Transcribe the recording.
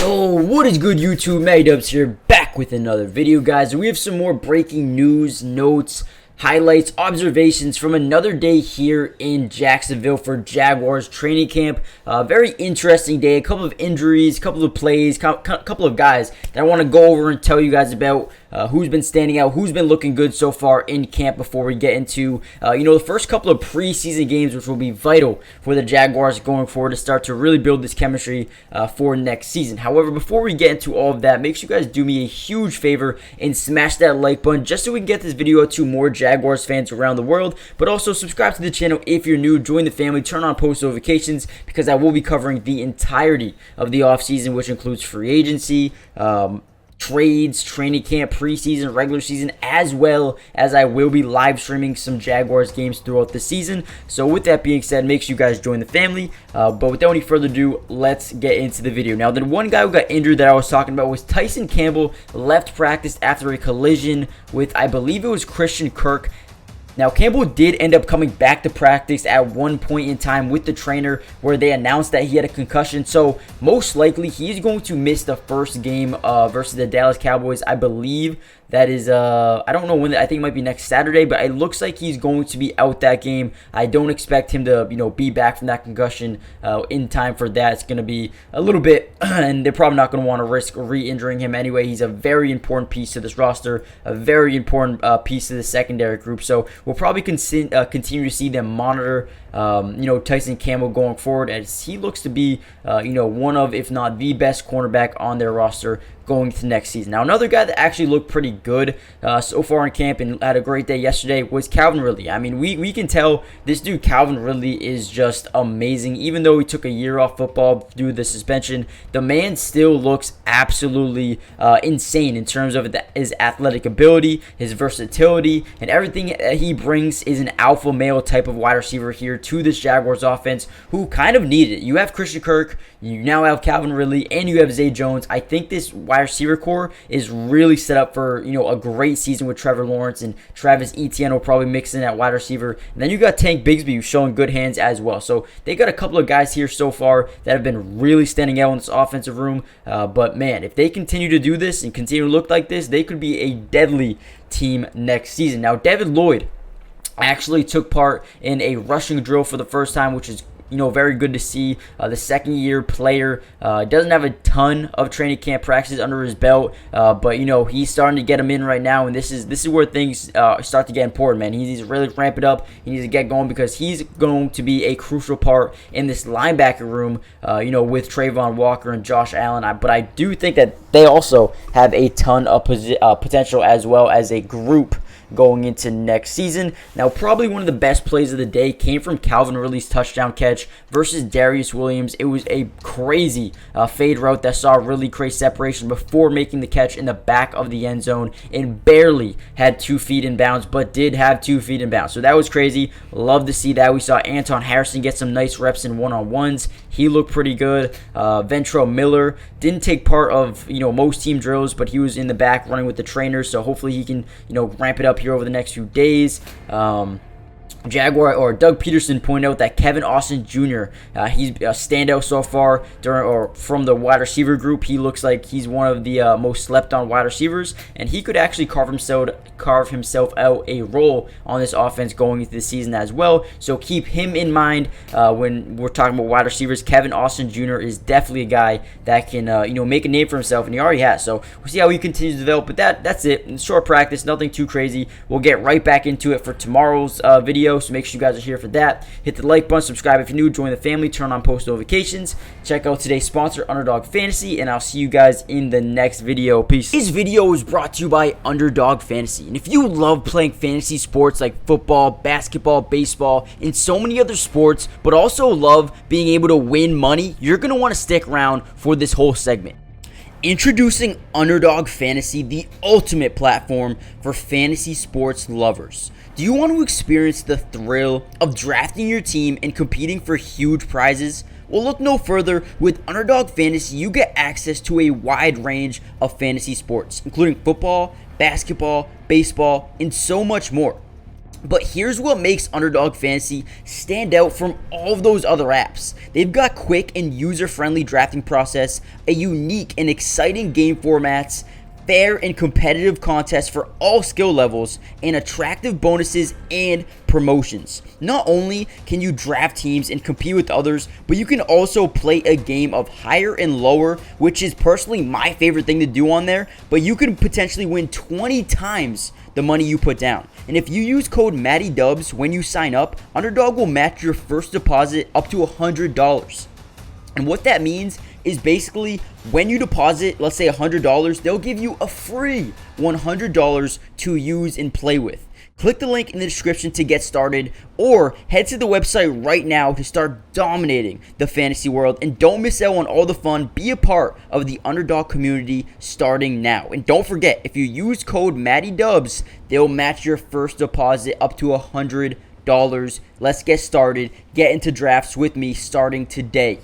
Yo, what is good YouTube? Magdubs here, back with another video, guys. We have some more breaking news, notes, highlights, observations from another day here in Jacksonville for Jaguars training camp. Very interesting day, a couple of injuries, a couple of plays, couple of guys that I want to go over and tell you guys about. Who's been standing out, who's been looking good so far in camp before we get into, the first couple of preseason games, which will be vital for the Jaguars going forward to start to really build this chemistry for next season. However, before we get into all of that, make sure you guys do me a huge favor and smash that like button just so we can get this video out to more Jaguars fans around the world. But also subscribe to the channel if you're new, join the family, turn on post notifications because I will be covering the entirety of the offseason, which includes free agency, trades, training camp, preseason, regular season, as well as I will be live streaming some Jaguars games throughout the season. So with that being said, make sure you guys join the family. But without any further ado, let's get into the video. Now, the one guy who got injured that I was talking about was Tyson Campbell. Left practice after a collision with, I believe it was Christian Kirk. Now, Campbell did end up coming back to practice at one point in time with the trainer where they announced that he had a concussion. So, most likely, he's going to miss the first game versus the Dallas Cowboys. I believe that is, I don't know when, I think it might be next Saturday, but it looks like he's going to be out that game. I don't expect him to, be back from that concussion in time for that. It's going to be a little bit, and they're probably not going to want to risk re-injuring him anyway. He's a very important piece to this roster, a very important piece to the secondary group. So we'll probably continue to see them monitor, Tyson Campbell going forward, as he looks to be, one of, if not the best cornerback on their roster going to next season. Now, another guy that actually looked pretty good so far in camp and had a great day yesterday was Calvin Ridley. I mean, we can tell this dude Calvin Ridley is just amazing. Even though he took a year off football due to the suspension, the man still looks absolutely insane in terms of his athletic ability, his versatility, and everything that he brings is an alpha male type of wide receiver here to this Jaguars offense who kind of need it. You have Christian Kirk, you now have Calvin Ridley, and you have Zay Jones. I think this wide receiver core is really set up for a great season with Trevor Lawrence, and Travis Etienne will probably mix in at wide receiver. And then you got Tank Bigsby who's showing good hands as well. So they got a couple of guys here so far that have been really standing out in this offensive room. But man, if they continue to do this and continue to look like this, they could be a deadly team next season. Now, David Lloyd actually took part in a rushing drill for the first time, which is very good to see. The second-year player doesn't have a ton of training camp practices under his belt, but he's starting to get them in right now, and this is where things start to get important, man. He needs to really ramp it up. He needs to get going because he's going to be a crucial part in this linebacker room, with Trayvon Walker and Josh Allen. But I do think that they also have a ton of potential as well as a group going into next season. Now, probably one of the best plays of the day came from Calvin Ridley's touchdown catch versus Darius Williams. It was a crazy fade route that saw really crazy separation before making the catch in the back of the end zone and barely had 2 feet in bounds, but did have 2 feet in bounds. So that was crazy. Love to see that. We saw Anton Harrison get some nice reps in one-on-ones. He looked pretty good. Ventrell Miller didn't take part of most team drills, but he was in the back running with the trainers. So hopefully he can ramp it up here over the next few days. Doug Peterson pointed out that Kevin Austin Jr. He's a standout so far from the wide receiver group. He looks like he's one of the most slept on wide receivers, and he could actually carve himself out a role on this offense going into the season as well. So keep him in mind when we're talking about wide receivers. Kevin Austin Jr. is definitely a guy that can make a name for himself, and he already has. So we'll see how he continues to develop. But that's it. Short practice, nothing too crazy. We'll get right back into it for tomorrow's video. So make sure you guys are here for that. Hit the like button, subscribe if you're new, join the family, turn on post notifications. Check out today's sponsor, Underdog Fantasy, and I'll see you guys in the next video. Peace. This video is brought to you by Underdog Fantasy. And if you love playing fantasy sports like football, basketball, baseball, and so many other sports, but also love being able to win money, you're going to want to stick around for this whole segment. Introducing Underdog Fantasy, the ultimate platform for fantasy sports lovers. Do you want to experience the thrill of drafting your team and competing for huge prizes? Well, look no further. With Underdog Fantasy, you get access to a wide range of fantasy sports, including football, basketball, baseball, and so much more. But here's what makes Underdog Fantasy stand out from all of those other apps. They've got quick and user-friendly drafting process, a unique and exciting game formats, fair and competitive contests for all skill levels, and attractive bonuses and promotions. Not only can you draft teams and compete with others, but you can also play a game of higher and lower, which is personally my favorite thing to do on there, but you can potentially win 20 times the money you put down. And if you use code MattyDubs when you sign up, Underdog will match your first deposit up to $100. And what that means is basically when you deposit, let's say $100, they'll give you a free $100 to use and play with. Click the link in the description to get started, or head to the website right now to start dominating the fantasy world. And don't miss out on all the fun. Be a part of the Underdog community starting now. And don't forget, if you use code MattyDubs, they'll match your first deposit up to $100. Let's get started. Get into drafts with me starting today.